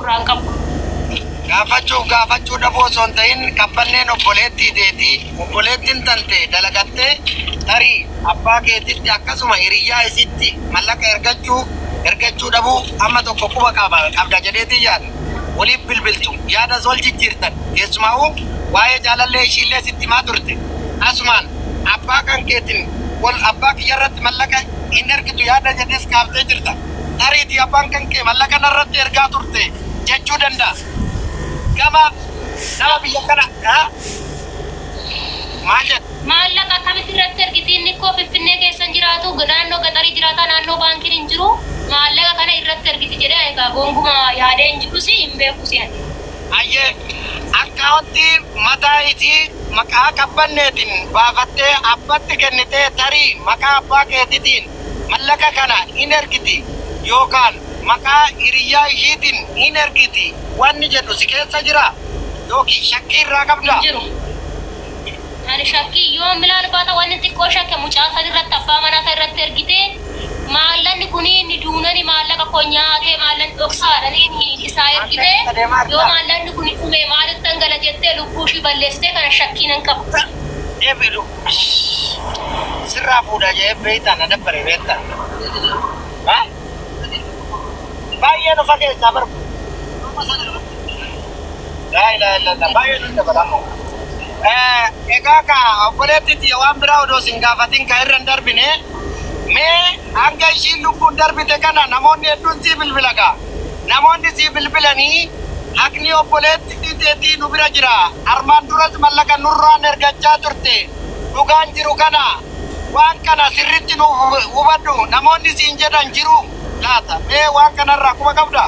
guraan qabu. Gaafachuu dhaboo osoo hin ta'in kabbanneen obboleettii deetii obboleettiin tante dalagattee tarii abbaa keetitti akkasuma hiriyyaa isitti mallaqa ergachuu dhabuu amma tokko quba qabda jedheetii yaada. Waliif bilbiltu yaada sol jijjiirtan keessumaa'uu waa'ee jaalallee ishiillee sitti himaa turte. Asumaan abbaa kan keetiin wal abbaa kiyyarratti mallaqa hin ergitu yaada jedhees kaaftee jirta. Tariitii abbaan kan kee mallaqa narratti ergaa turte jechuu danda'a. Gama nama biyya kana maal jedhu? Maallaqa akkamitti irratti ergiti inni koo Finfinnee keessan jiraatu naannoo gaxarii jiraata naannoo baankiin hin jiru maallaqa kana irratti ergiti jedhee egaa gonguma yaadee hin jiru si hin beeku si ani. Ayyee akkaawuntii mataa isii maqaa kabbanneetiin baafattee abbatti kennitee tarii maqaa abbaa keetitiin mallaqa kana hin ergiti yookaan maqaa hiriyyaa ishiitiin hin ergiti wanni jedhu si keessa jira yookiin shakkii irraa qabda? Jiru. Ani shakkii yoo milaan baata wanni xiqqoo shakke mucaa san irratti abbaa manaa san irratti ergitee maallaqni kuni inni duunani maallaqa koo nyaatee maallaqni dhoksaadhani isaa ergitee yoo maallaqni kuni dhume maalitti dhangala jettee lubbuu ishii balleessitee kana shakkii nan qabu. Eebilu sirraa fuudha jee beektaa na dabbare beektaa. Baay'ee nufa keessaa barbu. Laa ilaaha illallah baay'ee nu dabalamu. Egaa ka obboleettiitti waan biraa odoo sin gaafatin ka irra hin darbine mee hanga ishiin lubbuun darbite kana namoonni hedduun sii bilbila gaa. Namoonni sii bilbilanii haqni obboleettiitii nu bira jira. Armaan duras mallaqa nurraan ergachaa turte. Dhugaan jiru kana waan kana sirritti nu hubadhu namoonni siin jedhan jiru laata. Mee waan kanarraa quba qabda?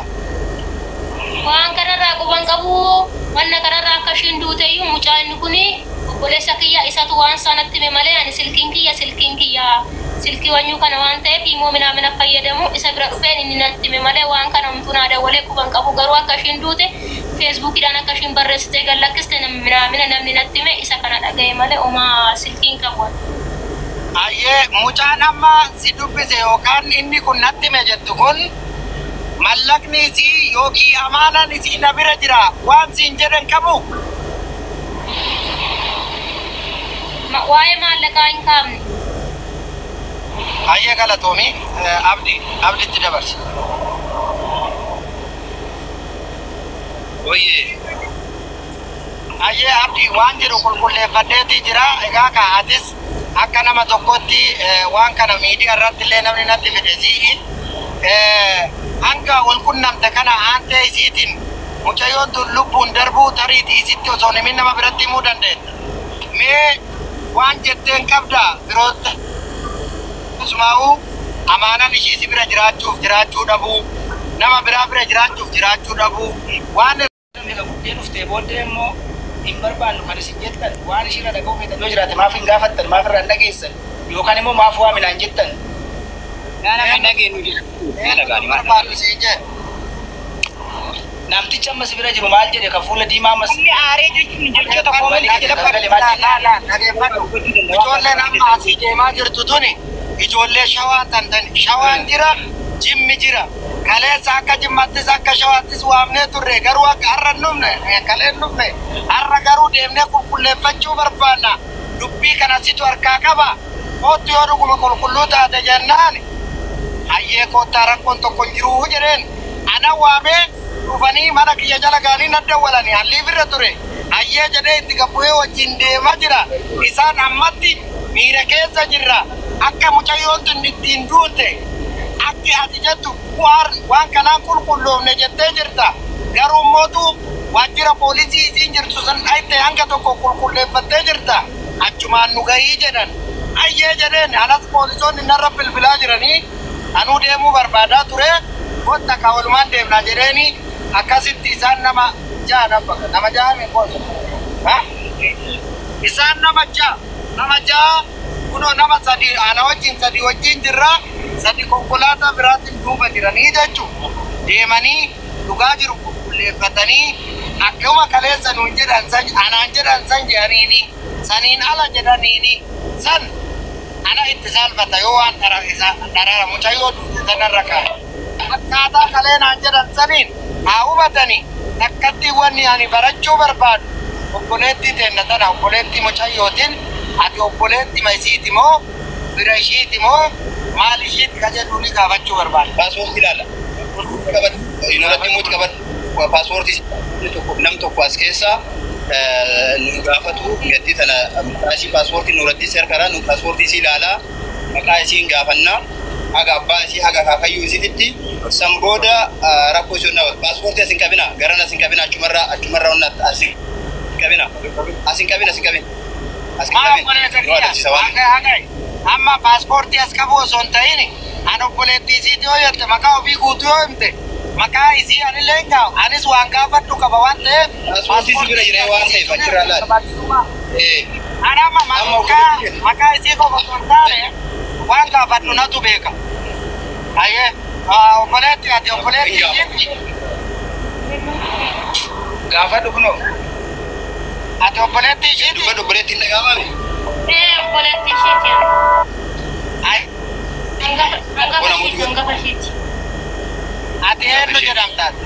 Waan kanarraa quban qabu wanna kanarraa akka ishiin duuteyyuu mucaa inni kuni obboleessa kiyya isatu waan sanatti hime malee ani silkiin kiyya silkii wanyuu kana waan ta'eef immoo mina fayyadamu isa bira dhufeen inni natti hime malee waan kana humtuu naa dawwalee quban qabu garuu akka ishiin duute feesbuukidhaan akka ishiin barreessitee gallakkiste mina namni natti hime isa kana dhagaye malee oma silkiin qabu. Ayyee mucaan amma si dubbise yookaan inni kun natti hime jettu kun mallaqni isii yookiin amaanaan isii na bira jira waan siin jedhan qabu. Waa'ee maallaqaa hin kaafne. Ayyee galatoomi abdiitti dabarsi. Oyyee. Ayyee abdii waan jedhu qulqulleeffadheetii jira egaa ka atis akka nama tokkotti waan kana miidiyaa irratti illee namni natti fide sii hanga wal qunnamte kana aantee isiitiin mucayyoon tun lubbuun darbuu tariitii isitti osoo nimin nama biratti himuu dandeetta. Mee waan jetteen qabda firootta sumaa'uu amaanaan ishii si bira jiraachuu dhabuu nama biraa bira jiraachuu dhabuu waan guddeen dhuftee booddee immoo hin barbaannu kan isin jettan waan ishiirra dhaga'uu feetan yoo jiraate maaf hin gaafattan maaf irraa hin dhageessan yookaan immoo maaf waaminaan jettan. Namticha amma si bira jiru maal jedhe ka fuula diimaa ammas. Inni aaree jechuun jechoota koomanii ijoolleen amma asii deemaa jirtu tuni ijoollee shawaa tantan shawaan jira jimmi jira kaleessa akka jimmattis akka shawaattis waamnee turre garuu akka har'a dhufne kaleen dhufne har'a garuu deemnee qulqulleeffachuu barbaanna dubbii kana situ harkaa qaba kootti yoo dhuguma qulqulluu taate jennaan hayyee koottaa rakkoon tokko jiruu jedheen ana waamee dhufanii mana kiyya jala gaanii nadda walanii hallii birra ture hayyee jedhee itti gabbu'ee wajjin deemaa jira isaan ammatti miira keessa jirra akka mucayyoon tun ittiin duute akki ati jettu waan kanaan qulqulloofne jettee jirta garuu mootu waajjira poolisii isiin jirtu san dhayte hanga tokko qulqulleeffattee jirta achumaan nu gahii jedhan hayyee jedheen anas poolisoonni narra bilbilaa jiranii anuu deemuu barbaadaa ture gotta ka walumaan deemnaa jedheeni akkasitti isaan nama ja'a min qoosu isaan nama ja'a kuno nama sadi ana wajjin jirra sadi konkolaataa biraatiin duuba jiranii jechuun deemanii dhugaa jiru qulqulleeffatanii akkuma kaleessa nuun jedhan anaan jedhan san jedhaniini saniin ala jedhaniini san ana itti saalfata yoo waan dharara mucayyoo duute sanarra kaa'e akkaataa kaleenaan jedhan saniin hubatanii takkatti wanni ani barachuu barbaadu obboleetti teenna tana obboleetti mucayyootiin ati obboleetti maisiiti moo fira ishiiti moo maal ishiiti ka jedhuuni gaafachuu barbaadu. Paaspoortii ilaala. Inuratti immoo qaban paaspoortii nam tokko as keessa nu gaafatu gatti tana maqaa paaspoortii nuratti serkara nu paaspoortii si ilaala maqaa isiin gaafannaa haga abbaa isii haga kaakayyuu isiitti san booda rakkoo ishee nama paaspoortii asin qabina garan asin qabina achumarraa onnat asin qabina asin qabina amma paaspoortii as qabu osoo hin ta'in an obboleettii isiiti yoo jette maqaa ofii guutuu yoo himte maqaa isii anillee hin gaa'u anis waan gaafadhu qaba waan ta'eef paaspoortii si bira jira waan ta'eef achirraa laala. Anama maqaa isii qofa osoo hin taane waan gaafadhu natu beeka. Aye, obboleetti ati obboleetti gaafadhu kunoo ati obboleetti ishiiti. Duba obboleetti hin dhagaamame. Obboleetti ishiiti. Aye. Hangafa ishiiti. Ati eenyu jedhamtaati?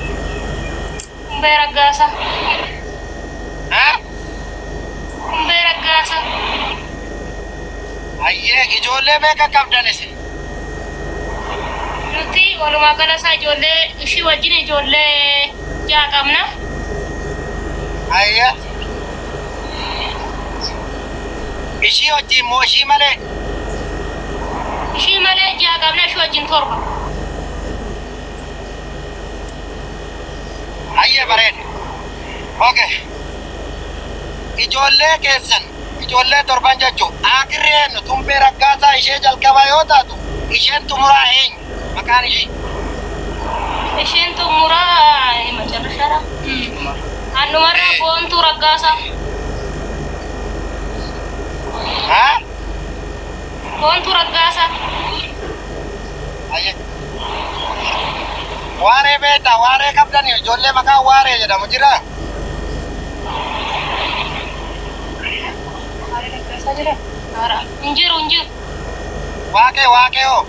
Kumbee Raggaasa. Kumbee Raggaasa. Ayyee ijoollee meeqa qabdanis? Nuti walumaa galasaa ijoollee ishii wajjin ijoollee 6 qabna. Ayyee. Ishii wajjin moo ishii malee? Ishii malee 6 qabna ishii wajjin 7. Ayyee bareeda. Okay. Ijoollee keessan ijoollee 7 jechuun akirreen Tumbee Raggaasaa ishee jalqaba yoo taatu isheen xumuraa eenyu maqaan ishee? Isheen xumuraa macarrashaadha. Annumarraa Boontuu Raggaasaa. Boontuu Raggaasaa. Ayyee. Waaree beektaa waaree qabdanii ijoollee maqaa waaree jedhamu jira. Injiru. Waaqee hoo.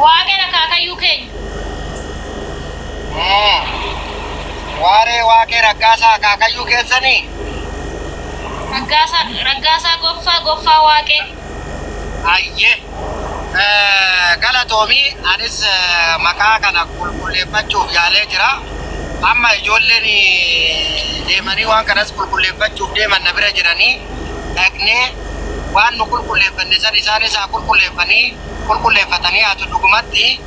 Waaqeen akaakayyuu keenya. Waaqee Raggaasaa akaakayyuu keessanii. Raggaasaa goffaa Waaqee. Ayyee. Galatoomii anis maqaa kana qulqulleeffachuuf yaalee jira. Amma ijoolleen deemanii waan kanas qulqulleeffachuuf deeman na bira jiranii dhaqnee waan nu qulqulleeffanne san isaanis haa qulqulleeffatanii haa dhugumatti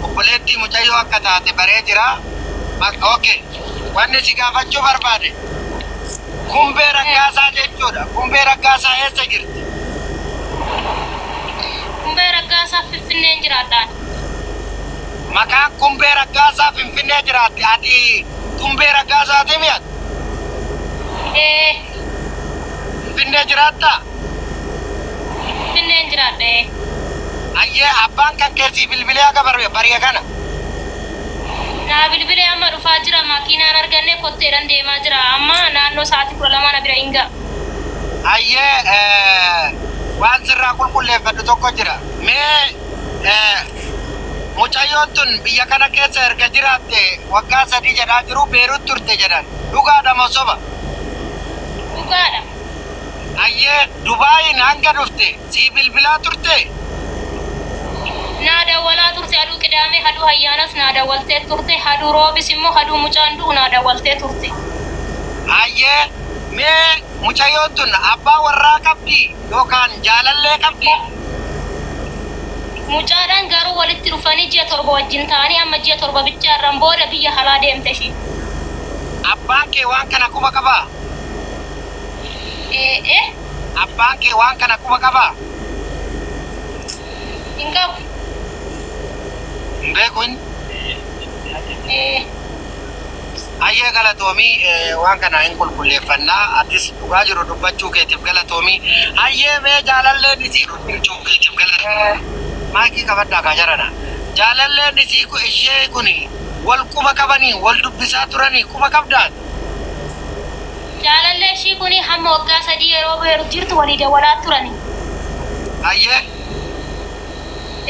obboleettii mucayyoo akka taate baree jira. Okay. Wanni si gaafachuu barbaade Kumbee Raggaasaa jechuudha. Kumbee Raggaasaa eessa jirti? Kumbee Raggaasaa Finfinneen jiraadhaan. Maqaan Kumbee Raggaasaa Finfinnee jiraatti. Ati Kumbee Raggaasaati mi'at? Finfinnee jiraattaa? Finfinneen jiraadhe. Ayyee abbaan kan keessii bilbilee akka bari'a kana? Naa bilbilee amma dhufaa jira makiinaan arganne kotteedhaan deemaa jira amma naannoo sa'aatii 12 na bira hinga. Ayyee waan sirraa qulqulleeffadhu tokko jira. Mee mucayyoon tun biyya kana keessa erga jiraatte waggaa 3 jedhaa jiru Beerut turte jedhan. Dhugaadha moo soba? Dhugaadha. Ayyee Dubaayin hanga dhufte sii bilbilaa turte? Naa dawwalaa turte aduu qidaamee aduu ayyaanas naa dawwaltee turte aduu roobis immoo aduu mucaan du'u naa dawwaltee turte. Ayyee mee mucayyoon tun abbaa warraa qabdi yookaan jaalallee qabdi? Mucaadhaan garuu walitti dhufanii ji'a 7 wajjin ta'anii amma ji'a 7 bichaarraan booda biyya halaa deemte ishee. Abbaan kee waan kana quba qabaa? Abbaan kee waan kana quba qabaa? Hin qabu. Hin beekuun? Ayyee galatoomii waan kana hin qulqulleeffannaa atis dhugaa jiru dubbachuu keetiif galatoomii. Ayyee mee jaalalleen isii dubbachuu keetiif galatoomii. Maakii qabaddaa kaa jarana. Jaalalleen isii ishee kuni wal quba qabanii wal dubbisaa turanii quba qabdaat. Jaalallee ishii kuni hamma waggaa 3 yeroo beeru jirtu walii dawwalaa turanii. Ayyee.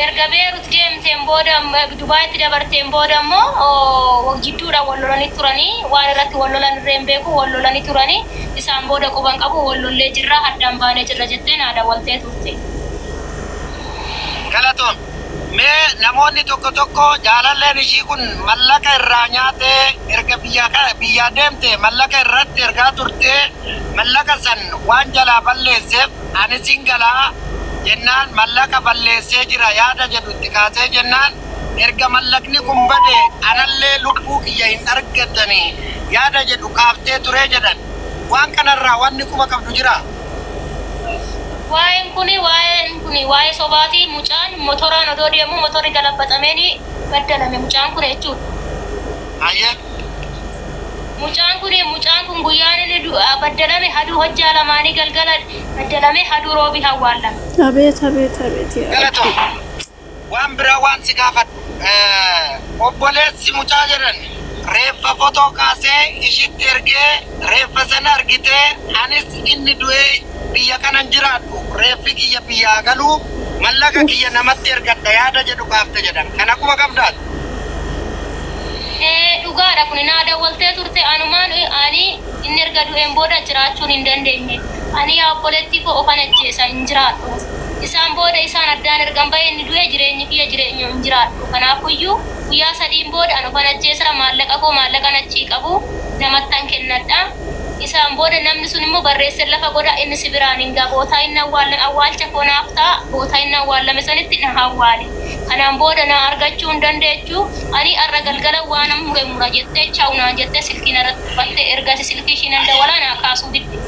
erga Beerut deemteen booda Dubaayitti dabarteen booda immoo jidduudha wal lolanii turanii waan irratti wal lolan irree hin beeku wal lolanii turanii isaan booda quban qabu wal lollee jirra addaan baanee jirra jettee naada waltee turte. Galatoon mee namoonni tokko jaalalleen ishii kun mallaqa irraa nyaatee erga biyyaa deemte mallaqa irratti ergaa turte mallaqa san waan jalaa balleesseef ani singalaa jennaan mallaqa balleessee jira yaada jedhutti kaasee jennaan erga mallaqni kun bade anallee lubbuu kiyya hin argatanii yaada jedhu kaaftee turee jedhan waan kanarraa wanni quba qabdu jira. Waa'een kuni waa'ee sobaati mucaan motoraan odoo deemu motorri galabbaxameeni baddalame mucaan kun jechuudha. Ayyee. Mucaan kun guyyaan inni baddalame haduu hojjaa lamaanii galgala baddalame haduu roobi hawwaallame. Abeet. Galatoon waan biraa waan si gaafadhu obboleessi mucaa jedhan reeffa fotoo kaasee ishitti ergee reeffa sana argitee anis inni du'ee biyya kanan jiraadhu reeffi kiyya biyyaa galuu mallaqa kiyya namatti ergadha yaada jedhu kaafte jedhan kana quba qabdaat. Dhugaadha kun naada waltee turte anumaan ani inni erga du'een booda jiraachuun hin dandeenye ani yaa obboleettii koo ofan ajjeesa hin jiraadhu isaan booda isaan addaan ergan bahee inni du'e jireenyi kiyya jireenya hin jiraadhu kanaafuyyuu guyyaa sadiin booda an ofan ajjeesa maallaqa koo maallaqan achii qabu namattan kennadha. Isaan booda namni sun immoo barreessee lafa godha inni si biraan hin gaa bootaa inni awwaalcha koonaaf ta'a bootaa inni awwaalame sanitti na awwaale kanaan booda na argachuu hin dandeechu ani arra galgala waan mura jettee chaawunaan jettee silkiin irratti uffatte ergasi silkii ishiin handa walaa naa kaasuu didde.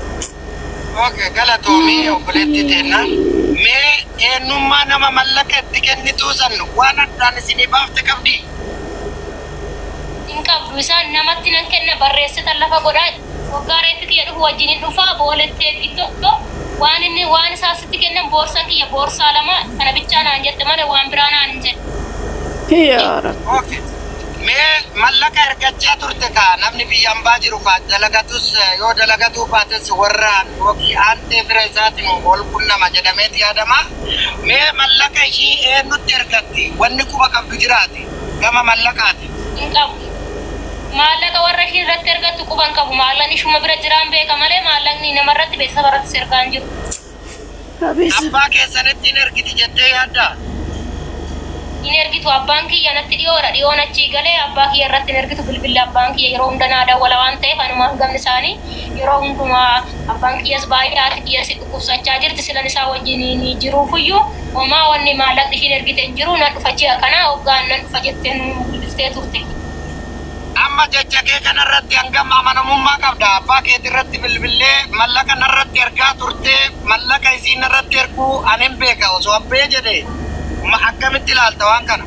Okay, galatoomii obboleetti teenna mee eenyummaa nama mallaqa itti kennituu san waan addaan isinii baafte qabdi? Hin qabdu isaan namatti nan kenna barreessitan lafa godhaa waggaa reeffi kiyya dhufu wajjin dhufaa boolettee tokko waan isaa sitti kennan boorsan kiyya boorsaa lama kana bichaa naan jette malee waan biraa naan hin jedhe. Okay. Mee mallaqa ergachaa turte kaa namni biyyaan baa jiru kaa dalagatus yoo dalagatuu baates warraan yookiin aantee bira isaatiin ol qunnama jedhameeti yaadama. Mee mallaqa ishii eenyutti ergatti wanni quba qabdu jiraati gama mallaqaati. Hin qabu. Maallaqa warra ishii irratti ergattu quban qabu maallaqni ishuma bira jiraan beeka malee maallaqni namarratti beeksisa irratti ergaan jiru. Abbaa keessanitti hin ergiti jettee yaaddaa? Hin ergitu abbaan kiyya natti dhiyoon achii galee abbaa kiyya irratti hin ergitu bilbilli abbaan kiyya yeroo hunda naa dawwala waan ta'eef anumaa gamni isaanii yeroo hundumaa abbaan kiyyas baay'ee haati kiyya si dhukkubsachaa jirti silan isaa wajjin jiruufiyyuu homaa wanni maallaqni ishiin ergite hin jiru nan dhufa ji'a kanaa hoggaan nan dhufa jettee nu bilbiltee turte. Amma jecha kee kanarratti hangam amanamummaa qabda abbaa keetii irratti bilbilee mallaqa narratti ergaa turte mallaqa isiin irratti erguu anin beeka osoo abbee jedhee akkamitti ilaalta waan kana?